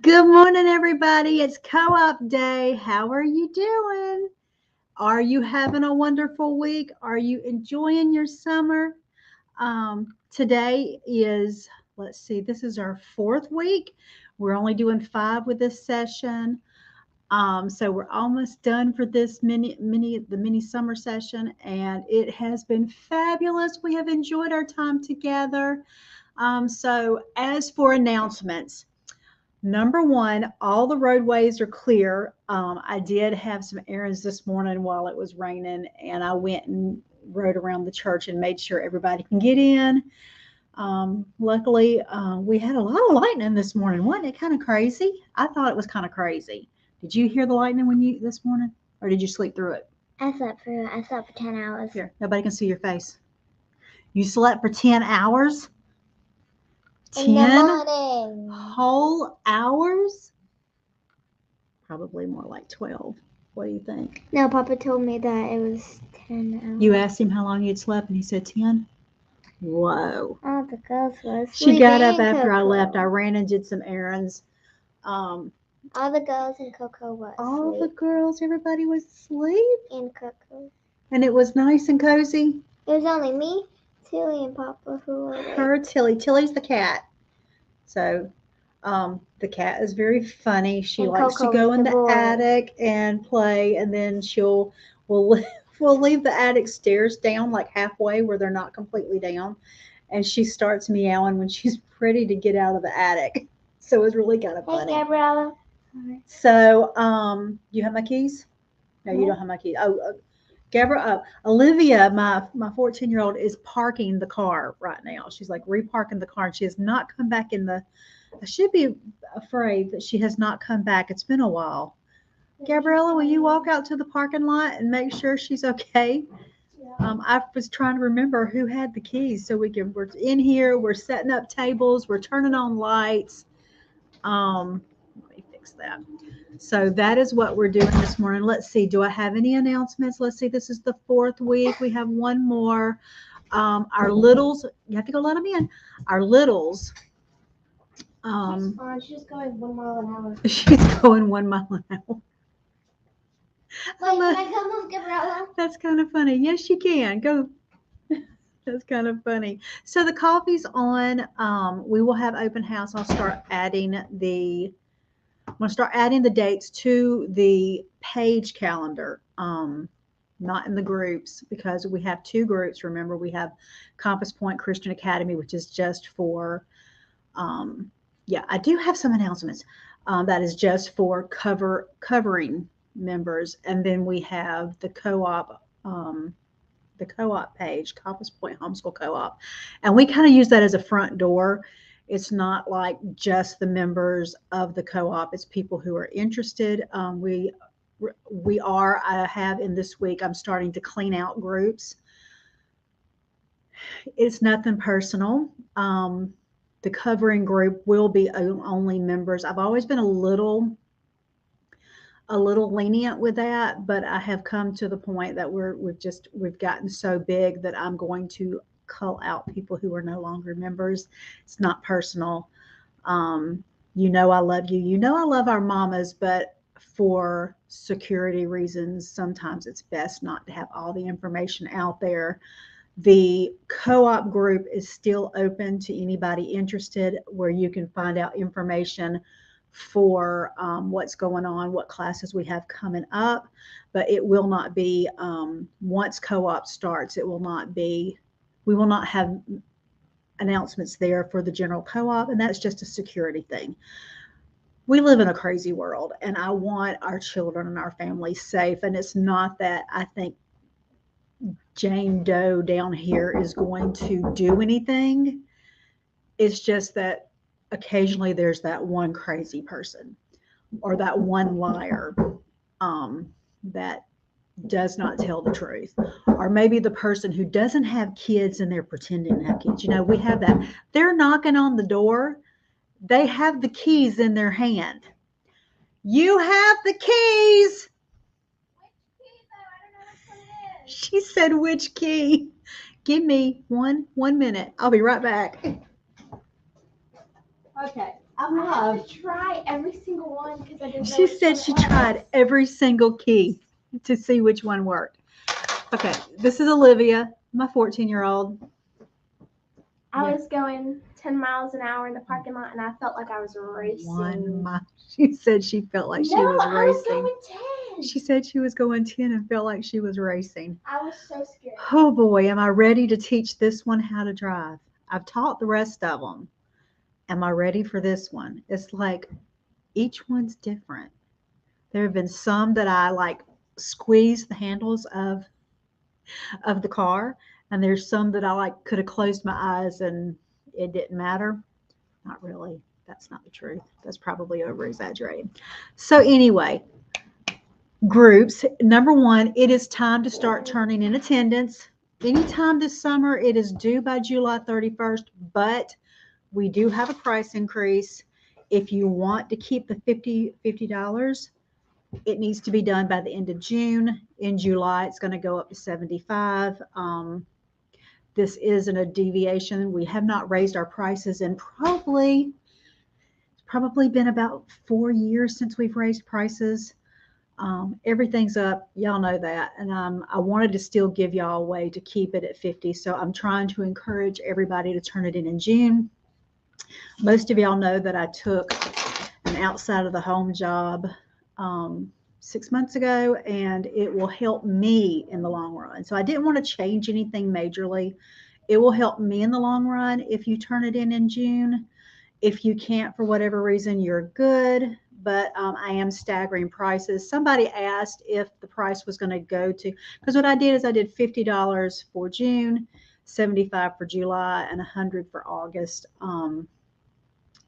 Good morning, everybody. It's co-op day. How are you doing? Are you having a wonderful week? Are you enjoying your summer? Today is, let's see, this is our fourth week. We're only doing five with this session. So we're almost done for this mini summer session, and it has been fabulous. We have enjoyed our time together. So as for announcements, number one, all the roadways are clear. I did have some errands this morning while it was raining, and I went and rode around the church and made sure everybody can get in. Luckily, we had a lot of lightning this morning. Wasn't it kind of crazy? I thought it was kind of crazy. Did you hear the lightning when you this morning, or did you sleep through it? I slept for 10 hours. Here, nobody can see your face. You slept for 10 hours. In the 10 morning. whole hours? Probably more like 12. What do you think? No, Papa told me that it was 10 hours. You asked him how long you'd slept, and he said 10. Whoa. All the girls were She sleeping. got up in after I Coco. left. I ran and did some errands. Um, All the girls in Coco were all the asleep. girls, everybody was asleep. In Coco. And it was nice and cozy. It was only me, Tilly, and Papa who were awake. Her, Tilly. Tilly's the cat. So the cat is very funny. She And likes to Coco go was in the the boy. attic and play, and then we'll we'll leave the attic stairs down like halfway where they're not completely down, and she starts meowing when she's ready to get out of the attic. So it's really kind of Hey, funny. Gabriella. So you have my keys? No, you No. don't have my keys. Oh, Olivia, my 14-year-old, is parking the car right now. She's like reparking the car, and she has not come back in the. I should be afraid that she has not come back. It's been a while. Gabriella, will you walk out to the parking lot and make sure she's okay? I was trying to remember who had the keys so we're in here, we're setting up tables, we're turning on lights. Let me fix that. So that is what we're doing this morning. Let's see, do I have any announcements? Let's see, this is the fourth week. We have one more. Our littles, you have to go let them in. Our littles, um, She's going 1 mile an hour. she's going 1 mile an hour. Wait, can I come with Gabriella? That's kind of funny. Yes, you can. Go. That's kind of funny. So the coffee's on. We will have open house. I'm going to start adding the dates to the page calendar. Not in the groups because we have two groups. Remember, we have Compass Point Christian Academy, which is just for, yeah, I do have some announcements. That is just for covering members, and then we have the co-op page, Compass Point Homeschool Co-op, and we kind of use that as a front door. It's not like just the members of the co-op; it's people who are interested. I have in this week. I'm starting to clean out groups. It's nothing personal. The covering group will be only members. I've always been a little lenient with that, but I have come to the point that we've gotten so big that I'm going to cull out people who are no longer members. It's not personal. Um, I love you. I love our mamas, but for security reasons, sometimes it's best not to have all the information out there. The co-op group is still open to anybody interested, where you can find out information for what's going on, what classes we have coming up, but it will not be, once co-op starts, we will not have announcements there for the general co-op, and that's just a security thing. We live in a crazy world, and I want our children and our families safe, and it's not that I think Jane Doe down here is going to do anything. It's just that occasionally there's that one crazy person or that one liar, that does not tell the truth. Or maybe the person who doesn't have kids and they're pretending to have kids. We have that. They're knocking on the door, they have the keys in their hand. You have the keys. She said, which key? Give me one minute. I'll be right back. Okay. I have to try every single one because I didn't know She which said one she it was. tried every single key to see which one worked. Okay, this is Olivia, my 14-year-old. I Yeah. was going 10 miles an hour in the parking lot and I felt like I was racing. She said she felt like she No, was I was racing. going 10. She said she was going 10 and felt like she was racing. I was so scared. Oh boy, am I ready to teach this one how to drive? I've taught the rest of them. Am I ready for this one? It's like each one's different. There have been some that I like squeeze the handles of the car, and there's some that I like could have closed my eyes and it didn't matter. Not really. That's not the truth. That's probably over exaggerating. So anyway, groups. Number one, it is time to start turning in attendance. Anytime this summer, it is due by July 31st, but we do have a price increase. If you want to keep the $50, it needs to be done by the end of June. In July, it's going to go up to 75. This isn't a deviation. We have not raised our prices in probably been about 4 years since we've raised prices. Everything's up. Y'all know that. And I wanted to still give y'all a way to keep it at 50. So I'm trying to encourage everybody to turn it in June. Most of y'all know that I took an outside of the home job 6 months ago, and it will help me in the long run. So I didn't want to change anything majorly. It will help me in the long run if you turn it in June. If you can't for whatever reason, you're good. But I am staggering prices. Somebody asked if the price was going to go to, because what I did is I did $50 for June, 75 for July, and 100 for August.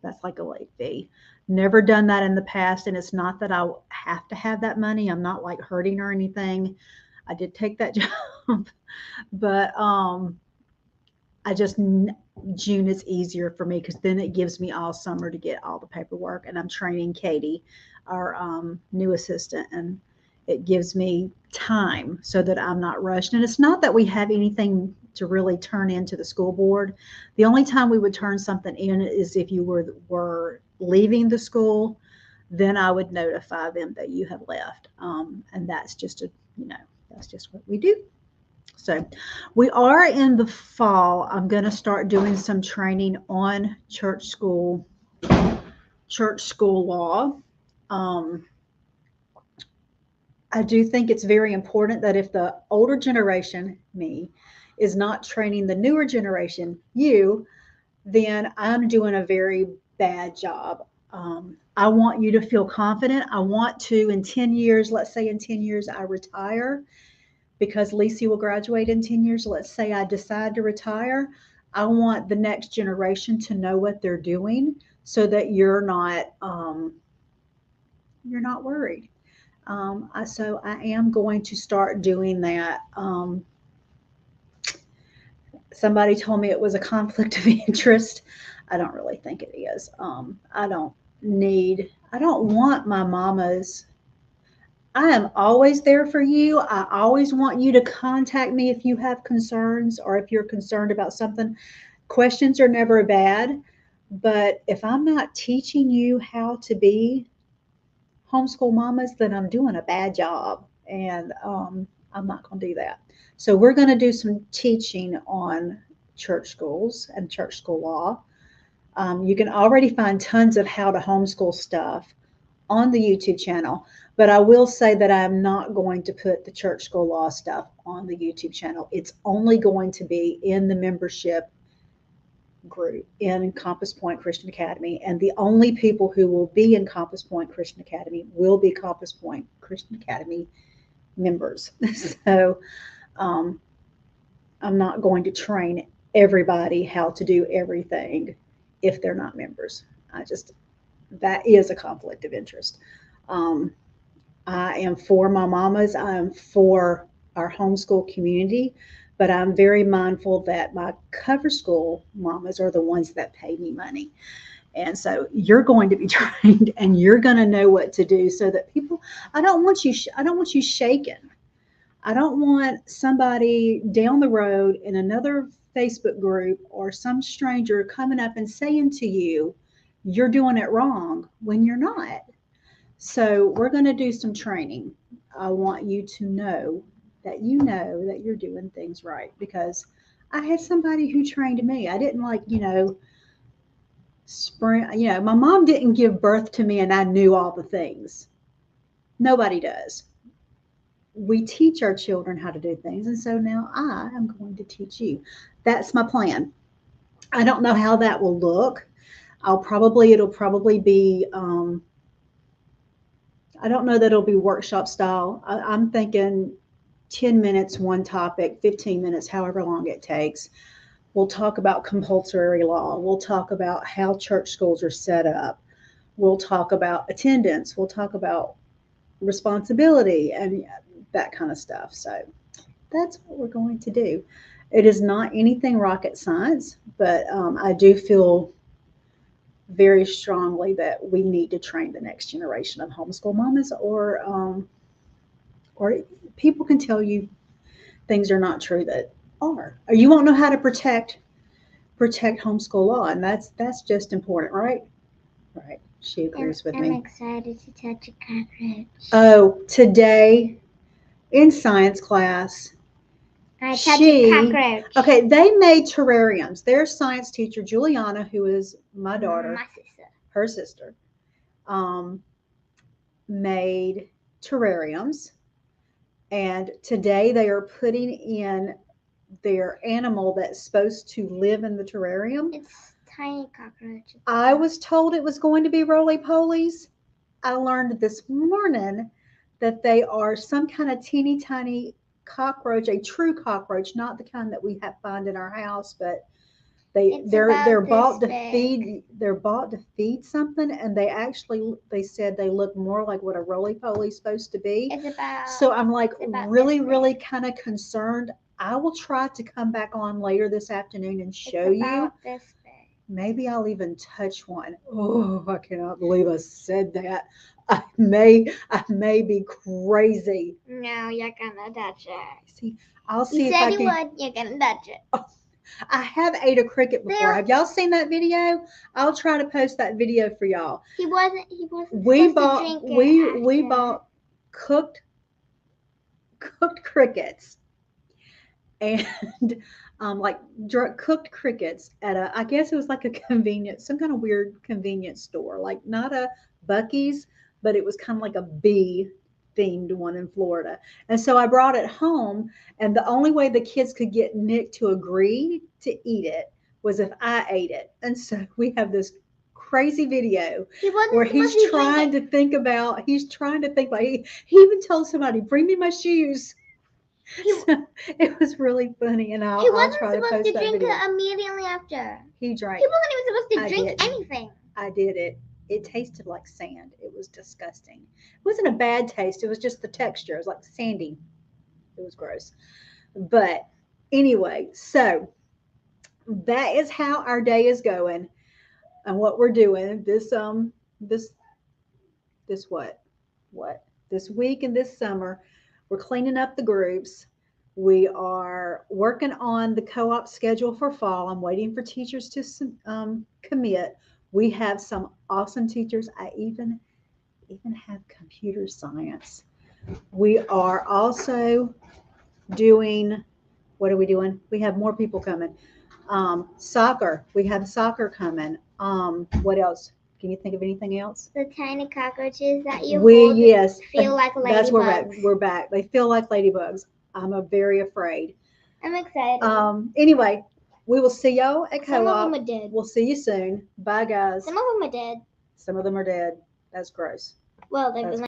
That's like a late fee. Never done that in the past, and it's not that I have to have that money. I'm not like hurting or anything. I did take that job, but I just June is easier for me because then it gives me all summer to get all the paperwork, and I'm training Katie, our new assistant, and it gives me time so that I'm not rushed. And it's not that we have anything to really turn into the school board. The only time we would turn something in is if you were leaving the school, then I would notify them that you have left, and that's just that's just what we do. So we are in the fall. I'm going to start doing some training on church school law. Um, I do think it's very important that if the older generation, me, is not training the newer generation, you, then I'm doing a very bad job. I want you to feel confident. I want to, in 10 years, let's say in 10 years, I retire because Lisi will graduate in 10 years. Let's say I decide to retire. I want the next generation to know what they're doing so that you're not worried. So I am going to start doing that. Somebody told me it was a conflict of interest. I don't really think it is. I don't want my mama's. I am always there for you. I always want you to contact me if you have concerns or if you're concerned about something. Questions are never bad, but if I'm not teaching you how to be homeschool mamas, then I'm doing a bad job. And I'm not going to do that. So we're going to do some teaching on church schools and church school law. You can already find tons of how to homeschool stuff on the YouTube channel, but I will say that I'm not going to put the church school law stuff on the YouTube channel. It's only going to be in the membership group in Compass Point Christian Academy, and the only people who will be in Compass Point Christian Academy will be Compass Point Christian Academy members. So um, I'm not going to train everybody how to do everything if they're not members. That is a conflict of interest. Um, I am for my mamas. I am for our homeschool community, but I'm very mindful that my cover school mamas are the ones that pay me money. And so you're going to be trained and you're going to know what to do so that I don't want you shaken. I don't want somebody down the road in another Facebook group or some stranger coming up and saying to you, you're doing it wrong when you're not. So we're going to do some training. I want you to know that you're doing things right, because I had somebody who trained me. I didn't like, my mom didn't give birth to me and I knew all the things. Nobody does. We teach our children how to do things, and so now I am going to teach you. That's my plan. I don't know how that will look. It'll probably be, I don't know that it'll be workshop style. I'm thinking 10 minutes, one topic, 15 minutes, however long it takes. We'll talk about compulsory law. We'll talk about how church schools are set up. We'll talk about attendance. We'll talk about responsibility and that kind of stuff. So that's what we're going to do. It is not anything rocket science, but I do feel very strongly that we need to train the next generation of homeschool mamas, or people can tell you things are not true that are, or you won't know how to protect homeschool law, and that's just important, right? Right. She agrees with I'm me. excited to touch a cockroach. Oh, today in science class, I touched a cockroach. okay, they made terrariums. Their science teacher, Juliana, who is my daughter, My sister. her sister, um, made terrariums. And today they are putting in their animal that's supposed to live in the terrarium. It's tiny cockroaches. I was told it was going to be roly polies. I learned this morning that they are some kind of teeny tiny cockroach, a true cockroach, not the kind that we have find in our house, but they're bought to feed something, and they said they look more like what a roly poly is supposed to be. So I'm like really kind of concerned. I will try to come back on later this afternoon and show you. This big. Maybe I'll even touch one. Oh, I cannot believe I said that. I may be crazy. No, you're gonna touch it. See, I'll see You if said I you can. would. You're gonna touch it. I have ate a cricket before. There- Have y'all seen that video? I'll try to post that video for y'all. He wasn't. We supposed bought to drink it we after. bought cooked crickets, and like cooked crickets at I guess it was like a convenience, some kind of weird convenience store, like not a Bucky's, but it was kind of like a bee themed one in Florida. And so I brought it home, and the only way the kids could get Nick to agree to eat it was if I ate it. And so we have this crazy video where he's trying to think like he even told somebody, bring me my shoes. So it was really funny, and I'll try to post that video. He wasn't supposed to drink it immediately after. He drank. He wasn't even supposed to I drink didn't. anything. I did it. It tasted like sand. It was disgusting. It wasn't a bad taste. It was just the texture. It was like sandy. It was gross. But anyway, so that is how our day is going, and what we're doing this this week and this summer. We're cleaning up the groups. We are working on the co-op schedule for fall. I'm waiting for teachers to commit. We have some awesome teachers. I even have computer science. We are also doing, what are we doing? We have more people coming. Soccer. We have soccer coming. What else? Can you think of anything else? The tiny cockroaches that you hold feel like ladybugs. That's where we're back. They feel like ladybugs. I'm very afraid. I'm excited. Anyway, we will see y'all at co-op. Some of them are dead. We'll see you soon. Bye, guys. Some of them are dead. Some of them are dead. That's gross. Well, they've been